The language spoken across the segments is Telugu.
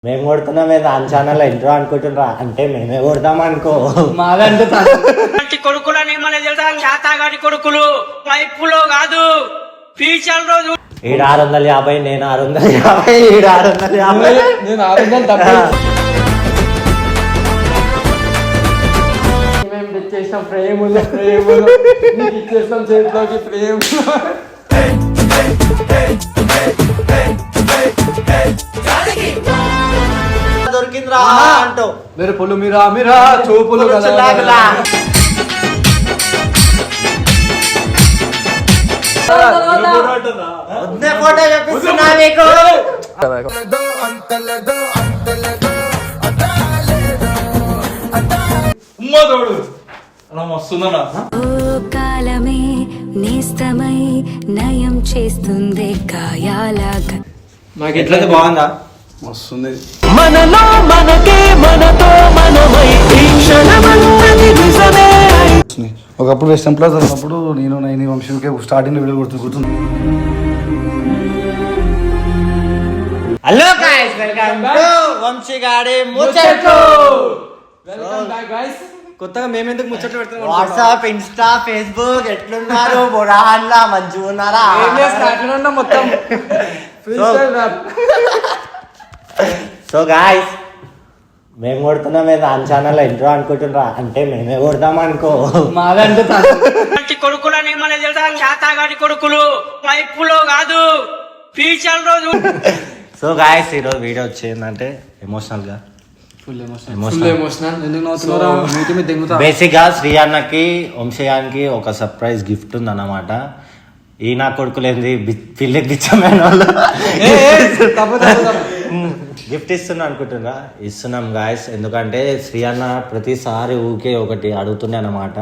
మేము కొడుతున్నాం మీద ఆ ఛానల్ ఇంట్రో అనుకుంటున్నా అంటే మేమే కొడతాం అనుకో. మాదంటే కొడుకులని మన తెలుసా, శాతాగాడి కొడుకులు పైపులో కాదు ఫ్యూచర్ రోజు. ఈడు 650, నేను 650, ఈడు 650, నేను 600 తప్ప మేము తెచ్చేసాం ప్రేములు నీకు ఇచ్చేసాం చేతిలోకి ప్రేములు. దొరికిందిరా అంటూ మీరు పులు మీరా మీరా చూపులు ఫోటో చూపిస్తున్నా నీకు. కాలమే నేస్తమై నయం చేస్తుంది గాయాలాగా. నాకు ఎట్లయితే బాగుందా? వస్తుంది మనలో మనకే మనతో మనమై ఈ క్షణమన్నది నిజమే. ఒకప్పుడు వెస్టర్న్ ప్లస్ అన్నప్పుడు నేను నైని వంశీకే స్టార్టింగ్ వీడియో గుర్తుంది. హలో గైస్, వెల్కమ్ టు వంశీగాడి ముచ్చట్లు. కొత్తగా మేమెందుకు ముచ్చట్లు పెడతాం? వాట్సాప్, ఇన్స్టా, ఫేస్బుక్ ఎట్లున్నారు? బొరాన్లా మంచిగా ఉన్నారా? మొత్తం సో గాయస్, మేము కొడుతున్నాం మీద ఆ ఛానల్ ఇంట్రో అనుకుంటున్నా అంటే మేమే కొడతాం అనుకో. మాదంటే కొడుకులని మన తెలుసా, శాతాగాడి కొడుకులు పైపులో కాదు ఫ్యూచర్ రోజు. సో గాయస్, ఈరోజు వీడియో వచ్చిందంటే ఎమోషనల్ గా బేసిక్ గా శ్రీ అన్నకి, వంశీయానికి ఒక సర్ప్రైజ్ గిఫ్ట్ ఉంది అన్నమాట. ఈ నా కొడుకులేంది పిల్లకి బిచ్చమైన వాళ్ళు గిఫ్ట్ ఇస్తున్నా అనుకుంటున్నా. ఇస్తున్నాం గాయస్, ఎందుకంటే శ్రీ అన్న ప్రతిసారి ఊకే ఒకటి అడుగుతుండే అన్నమాట,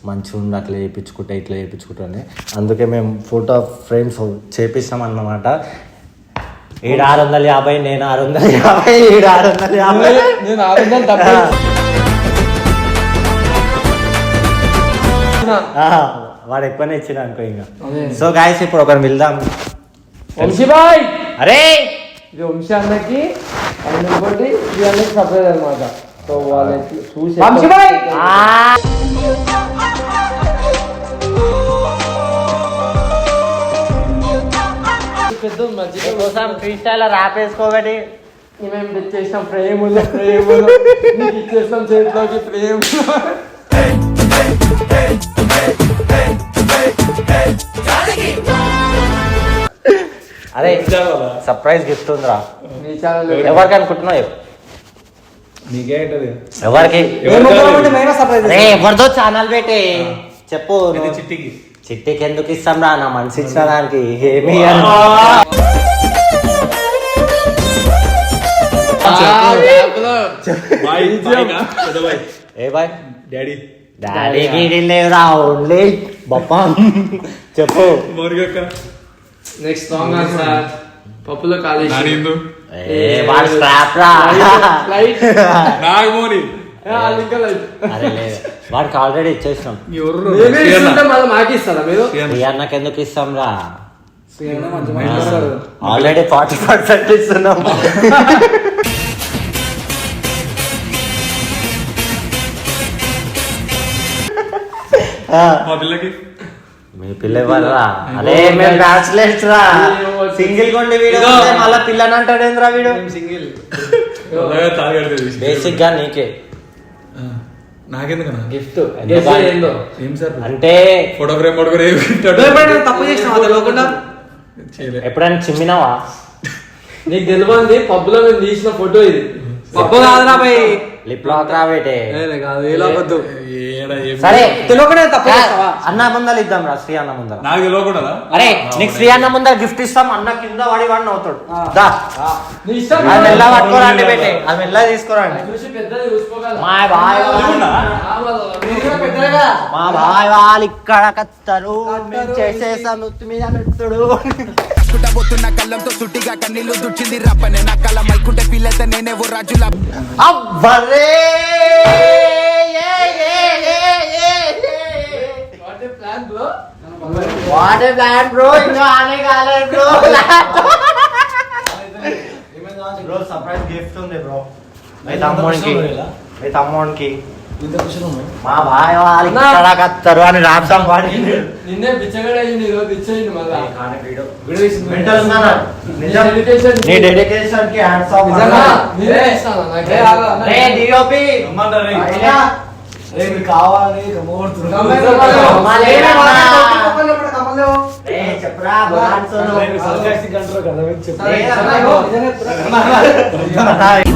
మంచిగా ఉంది అట్లా చేయించుకుంటా ఇట్లా చేయించుకుంటానే. అందుకే మేము ఫోటో ఫ్రేమ్స్ చేపిస్తాం అన్నమాట. ఈడు 650, నేను 650, ఈడు 650, నేను 600 తప్ప. వాడు ఎక్కువనే ఇచ్చిన అనుకో ఇంకా. సో గాయస్, ఇప్పుడు ఒకరు వెళ్దాం. వంశీబాయ్, అరే ఇది వంశీ అన్నకి అండ్ ఇంకోటి ఇది అన్నకి సర్ప్రైజ్ అనమాట. సో వాళ్ళకి చూసి పెద్ద మధ్య కోసం ఫ్రీ స్టైల్ ర్యాప్ వేసుకోబట్టి మేము తెచ్చేసాం ప్రేములు నీకు ఇచ్చేసాం చేతిలోకి ప్రేములు. అరే సర్ప్రైజ్ గిఫ్ట్ ఉందిరా. నీ ఛానల్ ఎవరికి అనుకుంటున్నావు? నీకే ఉంటుంది. ఎవరికి? సర్ప్రైజ్ ఎవరిదో ఛానల్ పెట్టి చెప్పు. చిట్టికి ఎందుకు ఇస్తాం రా, నా మనసు ఇచ్చిన దానికి ఏమి ఏ బాయ్ డాడీ గీడీ లేవురా, ఓన్లీ బొప్ప. చెప్పు. నెక్స్ట్ సాంగ్ పప్పులో కాలేజీ వాడు స్క్రాప్ రా. అరే లేదు, వాడికి ఆల్రెడీ ఇచ్చేసినాం. మాకు ఇస్తారా మీరు? అన్నకి ఎందుకు ఇస్తాం రా, ఆల్రెడీ 40% ఇస్తున్నాం. మీ పిల్ల ఇవ్వాలరా? అదే మేము బ్యాచులర్స్ రా, సింగిల్ కొండి వీడు మళ్ళా పిల్లని అంటాడు ఏంద్రా వీడు. సింగిల్ బేసిక్ గా నీకే నాకెందుకన్నా గిఫ్ట్ అంటే ఫోటోగ్రాఫ్ తప్పు చేసిన ఎప్పుడైనా చిమ్మినావా? నీకు తెలియదు, పబ్ లో నేను తీసిన ఫోటో ఇది. పప్పు కాదురా భయ్, లిప్ లాక్ రాబేటే కాదు. సరే తెలియకుండా తప్పు అన్న ముందర ఇద్దాం రా, శ్రీ అన్న ముందర. నాకు తెలియకుండా అరే నీకు శ్రీ అన్న ముందర గిఫ్ట్ ఇస్తాం, అన్న కింద వాడి వాడిని అవుతాడు. మెల్ల పట్టుకోరండి బేటే, అది మెల్ల తీసుకోరండి. మా బాయ్ వాళ్ళు ఇక్కడ కత్తరు, మేము చేసేసాం ఉత్తి మీద మెత్తుడు. పోతున్న కళ్ళంతో సుట్టిగా కన్నీళ్లు దుచ్చింది రప్పనే నా కళ్ళ మైకుంటే పిల్లతే నేనే ఓ రాజుల అబ్బరే వాట్ ఏ ప్లాన్ బ్రో, ఇంకా ఆనే కాలేదు బ్రో. బ్రో సర్ప్రైజ్ గిఫ్ట్ ఉంది బ్రో మీ తమ్ముడికి మా బాయ్ వాళ్ళు ఇక్కడ కత్తారు అని రాస్తాం వాడి నిన్నే బిచ్చగడ అయింది ఈరోజు ఇచ్చేయండి మళ్ళా నీ డెడికేషన్ కి హ్యాట్స్ ఆఫ్ డిఓపి కావాలి చెప్పరా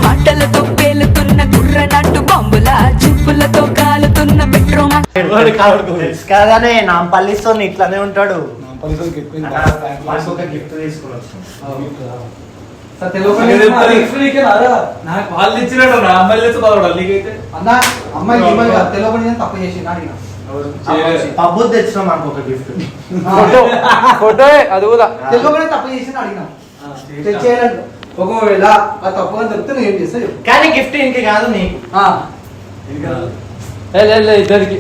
బట్టలతో పేలుతున్న గుర్రనట్టు బొంబుల చూపులతో కాలుతున్న పెట్రోల్ కాదనే నాంపల్లితో ఇట్లానే ఉంటాడు గిఫ్ట్ తీసుకుని వాళ్ళు ఇచ్చినట్టు అమ్మాయిలు అన్న అమ్మాయి తెలియకుండా తప్పు చేసి అడిగిన పబ్బు తెచ్చినాం మనకు ఒక గిఫ్ట్ ఫోటో అది కూడా తెలియకుండా తప్పు చేసి అడిగిన చేయాలంట ఒకవేళ ఆ తప్పుగా చెప్తే నేను ఏం చేస్తా చెప్పు. కానీ గిఫ్ట్ ఇంక కాదు నీకు ఇద్దరికి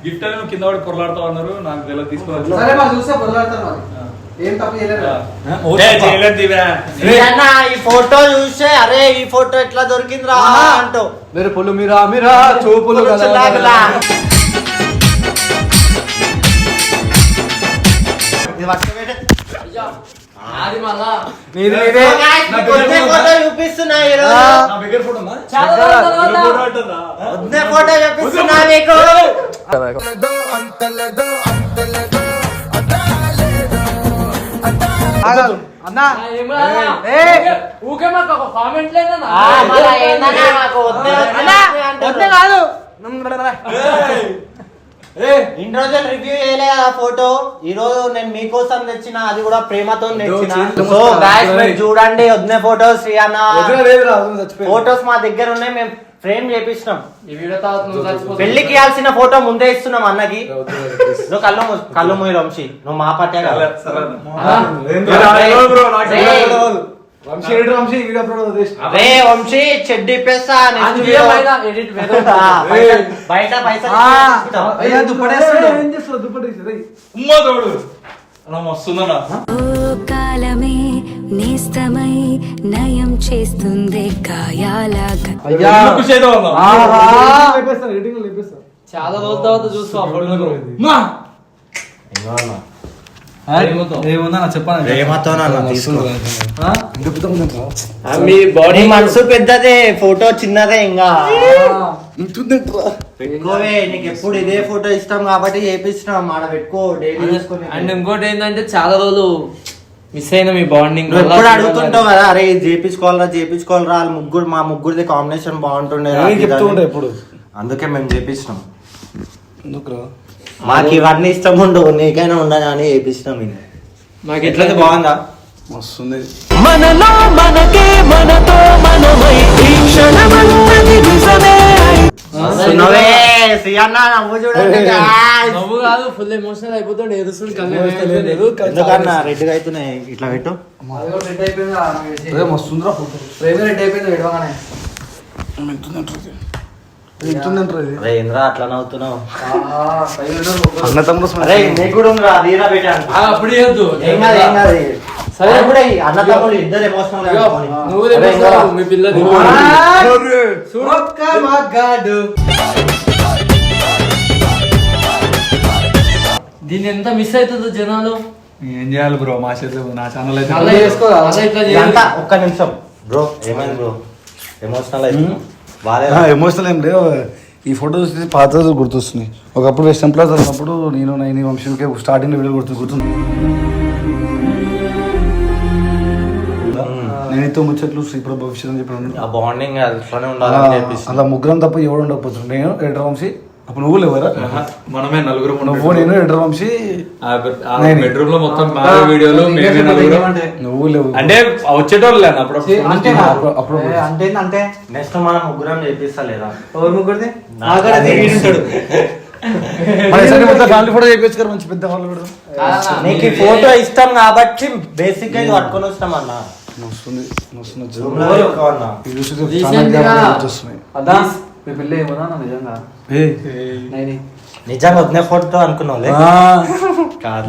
గిఫ్ట్ అని కింద పడి పొరలాడుతా ఉన్నారు నాకు తెలియదు తీసుకోవాలి సరే మరి చూస్తే బదులాడతారు మరి ఏం తప్పు చేయలేదు ఈ ఫోటో చూస్తే అరే ఈ ఫోటో ఎట్లా దొరికిందిరా అంటూ మీరు పులు మీరా మీరా చూపులు అది మళ్ళా ఫోటో చూపిస్తున్నా నా దగ్గర ఫోటో ఉందా? ఫోటో చూపిస్తున్నా మీకు అన్న ఊకే మాకు ఒక కామెంట్ లేదా కాదు ఇన్ని రోజులు రివ్యూ చేయలే ఆ ఫోటో ఈ రోజు నేను మీకోసం తెచ్చిన అది కూడా ప్రేమతో తెచ్చిన సో గాయ్స్ మీరు చూడండి వదిన ఫోటోస్ ఫోటోస్ మా దగ్గర ఉన్నాయి మేము ఫ్రేమ్ చేపిస్తున్నాం ఈ వీడియో తర్వాత నువ్వు చచ్చిపోతావు. పెళ్లికి ఇవ్వాల్సిన ఫోటో ముందే ఇస్తున్నాం అన్నకి నువ్వు కళ్ళు మూయి వంశీ నువ్వు మా పట్టే కదా రే వంశీ చెడ్డి పెస్తా అది వీడియో పైన edit బయట పైసలు ఉమ్మా తోడు అలా మస్తుందన్నా ఓ కాలమే నేస్తమై నయం చేస్తుంది గాయాలాగా ఖుషి అయితే ఉన్నాం. చాలా రోజుల తర్వాత చూసుకో ఉమ్మా. ఏముందా చెప్పాను ప్రేమతో మీ బాడీ మనసు పెద్దదే ఫోటో చిన్నదే ఇంకా పెట్టుకోవే నీకు ఎప్పుడు ఇదే ఫోటో ఇష్టం కాబట్టి చేపిస్తున్నాం ఆడ పెట్టుకో డైలీ అండ్ ఇంకోటి ఏంటంటే చాలా రోజులు మిస్ అయిన మీ బాండింగ్ నువ్వు ఎప్పుడు అడుగుతుంటావు కదా అరే ఇది చేపించుకోవాలరా వాళ్ళు ముగ్గురు మా ముగ్గురిది కాంబినేషన్ బాగుంటుండే చెప్తుంటా ఎప్పుడు అందుకే మేము చేపిస్తున్నాం మాకు ఇవన్నీ ఇష్టం ఉండవు నీకైనా ఉండదు అని చేపిస్తున్నాం ఇది మాకు ఎట్లయితే ఎట్లయితే బాగుందా వస్తుంది మనలో మనకే మనతో మనమై ఈ క్షణమన్నది నిజమే సున్నవే సియన్న నవ్వు చూడండి guys. నవ్వు కాదు ఫుల్ ఎమోషనల్ అయిపోతాడు ఎరుసుడు ఎందుకన్నా రెడ్గా అవుతున్నాయి ఇట్లా పెట్టు రెడ్ అయిపోయింది మస్తుందిరా ఫోటో ప్రేమ రెడ్ అయిపోయింది విడవగానే అరే ఏంద్రా అట్లా నవ్వుతున్నావు అన్న తమ్ముడు అరే నీకు కూడా ఉందిరా దీరా పెట్టాను అప్పుడు చేయొద్దు ఏం కాదు సరే. సరే కూడా అన్న తమ్ముడు ఇద్దరు ఎమోషనల్ నువ్వు తెప్పిస్తావు, మీ పిల్లలు దీన్ని ఎంత మిస్ అవుతుందో జనాలు ఏం చేయాలి బ్రో మా చేతిలో నా ఛానల్ అయితే అలా చేసుకోదా అలా ఇట్లా చేయాలి. ఇదంతా ఒక్క నిమిషం బ్రో ఏమైంది బ్రో ఎమోషనల్ అవుతున్నావు బాగా ఎమోషనల్ ఏం లేవు ఈ ఫోటో చూసి పాత రోజులు గుర్తొస్తున్నాయి ఒకప్పుడు వెస్టర్న్ ప్లాస్ ఉన్నప్పుడు నేను నైని వంశీకే స్టార్టింగ్ వీడియో గుర్తుంది నేనైతే ముచ్చట్లు శ్రీప్రభ భవిష్యత్ అని చెప్పి ఆ బాండింగ్ అట్లనే ఉండాలని చెప్పేసి అలా ముగ్గురం తప్ప ఎవడు ఉండకపోతున్నాడు నేను ఎడ్ర వంశీ అప్పుడు నువ్వు లేవరా మనమే నలుగురు నువ్వు నేను ఎడ్ర వంశీ బెడ్రూమ్ లో మొత్తం మా వీడియోలు మేమే నలుగురు నువ్వు లేవు అంటే వచ్చేటోళ్ళు అప్పుడు అప్పుడు అంటే నెక్స్ట్ మనం ముగ్గురం చేపిస్తా లేదా ఎవరు ముగ్గురిది ఫ్యామిలీ ఫోటో చేయించుకోరు మంచి పెద్ద వాళ్ళు కూడా నీకు ఈ ఫోటో ఇష్టం కాబట్టి బేసిక్ గా ఇది పట్టుకొని వస్తాం అన్న వస్తుంది వస్తుంది రూమ్ లో ఎక్కువ అన్న ఇది చూసి Recent గా వస్తున్నాయి అదా మీ పిల్ల ఏమన్నా నిజంగా నైని నిజంగా వదిన ఫోటో అనుకున్నావులే కాదు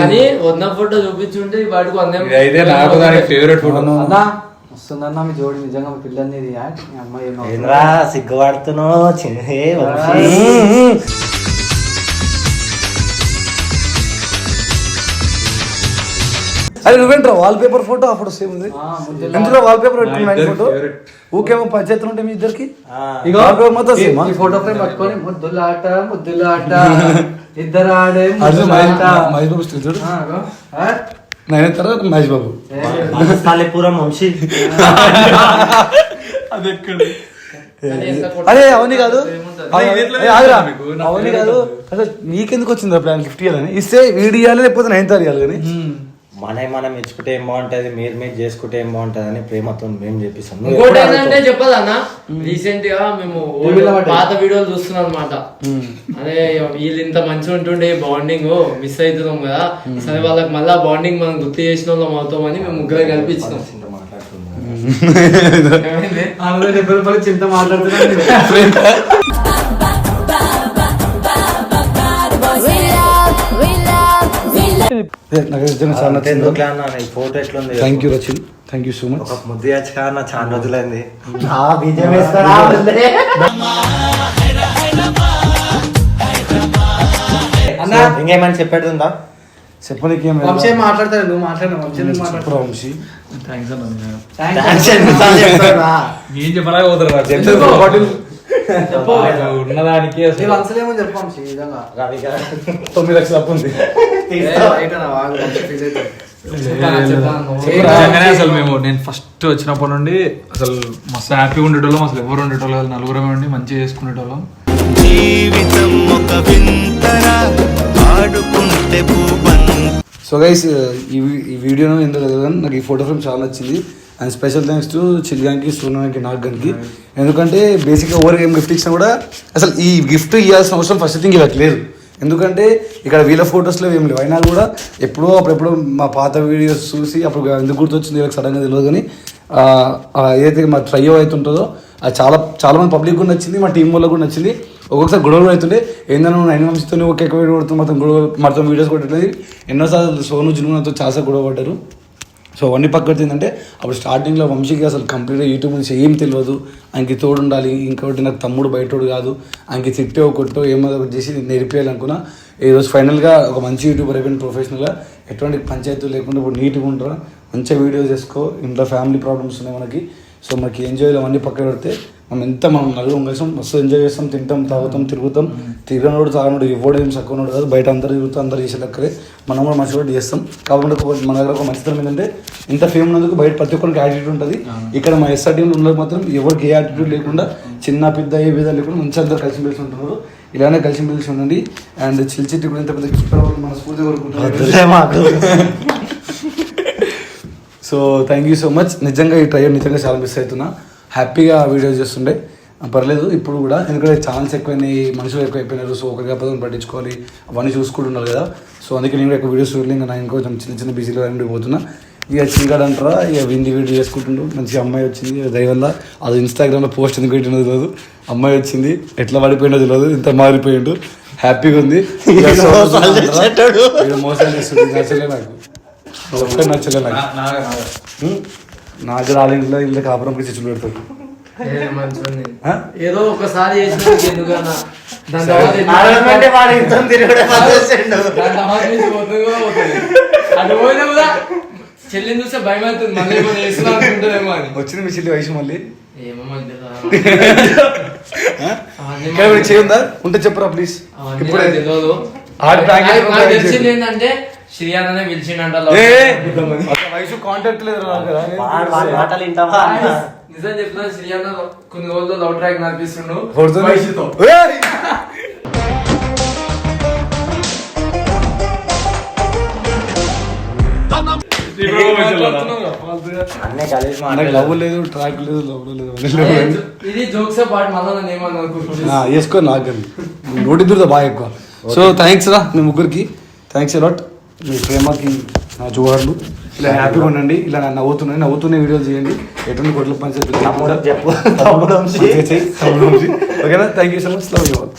కానీ వద్ద ఫోటో చూపించుంటే వాటికి అయితే నాకు దానికి ఫేవరెట్ ఫోటో. అన్నా వస్తుందన్నా మీ జోడి నిజంగా మీ పిల్లల్ని ఇది మీ అమ్మాయి ఏమో ఏంద్రా సిగ్గుపడుతున్నావు అరే నువ్వేంట్రా వాల్ పేపర్ ఫోటో ఆ ఫోటో సేమ్ ఉంది ఎందుకు వాల్ పేపర్ పెట్టుకున్నా ఫోటో ఊకేమో పంచాయతీలు ఉంటాయి మీ ఇద్దరికి ఇగో వాల్ పేపర్ మొత్తం సేమ్ ఈ ఫోటో ఫ్రేమ్ పట్టుకొని ముద్దులాట ఇద్దరు ఆడే మహేష్ బాబు స్టిల్ చూడు నేను తర్వాత మహేష్ బాబు సాలిపురం వంశీ అది ఎక్కడ అరే అవన్నీ కాదు అవన్నీ కాదు అసలు నీకెందుకు వచ్చింది ప్లాన్ గిఫ్ట్ ఇవ్వాలని ఇస్తే వీడి ఇవ్వాలి లేకపోతే నేను ఇవ్వాలి కానీ మనం ఇచ్చుకుంటే ఏం బాగుంటది మీరు చేసుకుంటే ఏం బాగుంటది అని ప్రేమతో మేము చెప్పిస్తాం. ఇంకోటి ఏంటంటే చెప్పదన్న రీసెంట్ గా మేము పాత వీడియోలు చూస్తున్నాం అనమాట. అదే వీళ్ళు ఇంత మంచిగా ఉంటుండే బాండింగ్ మిస్ అవుతున్నాం కదా, సరే వాళ్ళకి మళ్ళా బాండింగ్ మనం గుర్తు చేసిన వాళ్ళం అవుతామని మేము ముగ్గురు కల్పించినాం. చింత మాట్లాడుతున్నాను. ఫోటో ఎట్లుంది? Thank you Rachin, thank you so much. ఒక ముద్దు నా చాలా రోజులైంది. ఇంకేమని చెప్పేది ఉందా? చెప్పనీకి వంశీ మాట్లాడతాడు, నువ్వు మాట్లాడినా వంశీ మాట్లాడుతున్నావు. వంశీ థ్యాంక్స్ అన్న. ఏం చెప్పలేకపోతారు ఉన్నదానికి నీవు అసలేమో చెప్పు వంశీ నిజంగా 9 లక్షలు అప్పు ఉంది. అసలు నేను ఫస్ట్ వచ్చినప్పటి నుండి అసలు మస్తు హ్యాపీగా ఉండేటోళ్ళం. అసలు ఎవరు ఉండేటోళ్ళు నలుగురమే ఉండి మంచిగా చేసుకునేటోళ్ళం. సో గైస్ ఈ వీడియోను ఎందుకు చదివాను, నాకు ఈ ఫోటో ఫ్రేమ్ చాలా నచ్చింది. అండ్ స్పెషల్ థ్యాంక్స్ టు చిల్గానికి, సోనాకి, నాగన్కి. ఎందుకంటే బేసిక్గా ఎవరికి ఏం గిఫ్ట్ ఇచ్చినా కూడా అసలు ఈ గిఫ్ట్ ఇవ్వాల్సిన అవసరం ఫస్ట్ థింగ్ వీళ్ళకి లేదు. ఎందుకంటే ఇక్కడ వీళ్ళ ఫొటోస్లో ఏం లేవు. అయినా కూడా అప్పుడెప్పుడు మా పాత వీడియోస్ చూసి అప్పుడు ఎందుకు గుర్తొచ్చింది వీళ్ళకి సడన్గా తెలియదు. కానీ ఏదైతే మా ట్రైయో అవుతుంటుందో అది చాలా మంది పబ్లిక్ కూడా నచ్చింది, మా టీం వాళ్ళకు కూడా నచ్చింది. ఒక్కొక్కసారి గొడవలు అవుతుండే ఏందన్నా 9 వంశీతో ఒక ఎక్కువ వీడియో కొడుతూ మొత్తం వీడియోస్ కొట్టలేదు. ఎన్నోసార్లు సోను జునుతో చాలా గొడవ పడ్డారు. సో అవన్నీ పక్కన ఏంటంటే అప్పుడు స్టార్టింగ్లో వంశీకి అసలు కంప్లీట్గా యూట్యూబ్ నుంచి ఏం తెలియదు. ఆయనకి తోడు ఉండాలి, ఇంకోటి నాకు తమ్ముడు బయటోడు కాదు, ఆయనకి తిట్టో కొట్టో ఏమో చేసి నేర్పియాలనుకున్నా. ఈరోజు ఫైనల్గా ఒక మంచి యూట్యూబర్ అయిపోయిన ప్రొఫెషనల్గా ఎటువంటి పంచాయతీలు లేకుండా ఇప్పుడు నీట్గా ఉంటారా, మంచిగా వీడియోస్ చేసుకో. ఇంట్లో ఫ్యామిలీ ప్రాబ్లమ్స్ ఉన్నాయి మనకి. సో మనకి ఎంజాయ్లు అవన్నీ పక్కన పెడితే మనం నలుగురం కలిసి మస్తు ఎంజాయ్ చేస్తాం, తింటాం, తాగుతాం, తిరుగుతాం. తిరగనోడు తాగనోడు ఎవడో ఏం చక్కనోడు కాదు, బయట అందరూ తిరుగుతాం, అందరూ చేసే లెక్కలే మనం కూడా మంచిగా చేస్తాం. కాబట్టి మన దగ్గర ఒక మంచితనం ఏంటంటే ఇంత ఫేమ్ ఉన్నందుకు బయట ప్రతి ఒక్కరికి యాటిట్యూడ్ ఉంటుంది. ఇక్కడ మా ఎస్ఆర్ టీంలో ఉన్నది మాత్రం ఎవరికి ఏ యాటిట్యూడ్ లేకుండా, చిన్న పెద్ద ఏ విధాలు లేకుండా మంచి అందరూ కలిసిమెలిసి ఉంటున్నారు. ఇలానే కలిసిమెలిసి ఉండండి. అండ్ చిల్చిట్టి కూడా ఇంత పెద్ద మన స్ఫూర్తి కోరుకుంటున్నారు. So thank you so much. నిజంగా ఈ ట్రైన్ నిజంగా చాలా మిస్ అవుతున్నా. హ్యాపీగా వీడియోస్ చేస్తుండే పర్లేదు ఇప్పుడు కూడా, ఎందుకంటే ఛాన్స్ ఎక్కువైనాయి, మనుషులు ఎక్కువ అయిపోయినారు. సో ఒకరి పదం పట్టించుకోవాలి, అవన్నీ చూసుకుంటున్నారు కదా. సో అందుకే నేను ఎక్కువ వీడియోస్ చూడలేదు. ఇంకా నేను కొంచెం చిన్న బిజీలో పోతున్నా. ఇక చీకాడు అంటారా, ఇక విండి వీడియో చేసుకుంటుండ్రు. మంచి అమ్మాయి వచ్చింది దయవల్ల. అది ఇన్స్టాగ్రామ్లో పోస్ట్ ఎందుకు పెట్టినది తెలియదు. అమ్మాయి వచ్చింది, ఎట్లా పడిపోయినో తెలియదు, ఇంత మారిపోయిండు. హ్యాపీగా ఉంది. మోసాలు చేస్తుంది, నచ్చలే నాకు, నచ్చలే నాకు రాలేంట్లో ఇల్లు కాపురం చిచ్చులు పెడతాడు. ఏదో ఒకసారి చెల్లిని చూస్తే భయం అవుతుంది, మళ్ళీ చేస్తున్నామో అని. వచ్చింది మీ చెల్లి వయసు మళ్ళీ ఏమో చేయందా ఉంటే చెప్పరా ప్లీజ్. ఇప్పుడు తెలియదు. తెలిసింది ఏంటంటే శ్రీయానే పిలిచిండంట. వయసు కాంటాక్ట్ లేదు నిజం చెప్తున్నా, శ్రీయాన్న కొన్ని రోజులు లవ్ ట్రాక్ నడిపిస్తుండు. లవ్ లేదు, ట్రాక్ లేదు, లవ్ లేదు. ఇది జోక్స్ పాటు మళ్ళీ ఏమన్నా వేసుకో, నాకు నోటిద్దరుతో బాగా ఎక్కువ. సో థ్యాంక్స్ రా మీ ముగ్గురికి, థ్యాంక్స్ అలాట్. మీ ప్రేమకి నా జోహార్లు. ఇలా హ్యాపీగా ఉండండి, ఇలా నవ్వుతూనే వీడియోలు చేయండి. ఎటువంటి కొట్ల పంచాయతీ ఓకేనా. Thank you so much. Love you all.